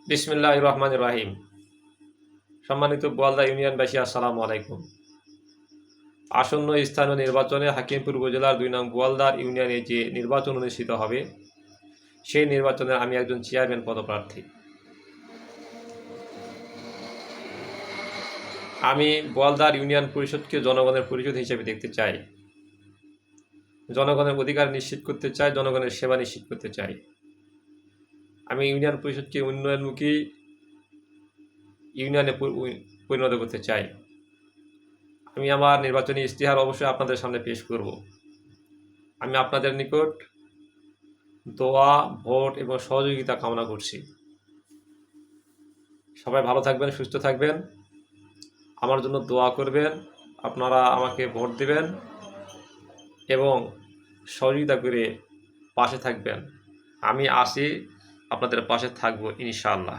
বিসমিল্লাহির রহমানির রহিম। সম্মানিত বোয়ালদা ইউনিয়নবাসী, আসসালামু আলাইকুম। আসন্ন স্থানীয় নির্বাচনে হাকিমপুর উপজেলার ২ নং বোয়ালদার ইউনিয়নে যে নির্বাচন অনুষ্ঠিত হবে, সেই নির্বাচনে আমি একজন চেয়ারম্যান পদপ্রার্থী। আমি বোয়ালদার ইউনিয়ন পরিষদকে জনগণের পরিষদ হিসেবে দেখতে চাই। জনগণের অধিকার নিশ্চিত করতে চাই, জনগণের সেবা নিশ্চিত করতে চাই। আমি ইউনিয়ন পরিষদকে উন্নয়নমুখী ইউনিয়নে পরিণত করতে চাই। আমি আমার নির্বাচনী ইশতেহার অবশ্যই আপনাদের সামনে পেশ করব। আমি আপনাদের নিকট দোয়া, ভোট এবং সহযোগিতা কামনা করছি। সবাই ভালো থাকবেন, সুস্থ থাকবেন, আমার জন্য দোয়া করবেন, আপনারা আমাকে ভোট দিবেন এবং সহযোগিতা করে পাশে থাকবেন। আমি আছি, আপনাদের পাশে থাকব ইনশাআল্লাহ।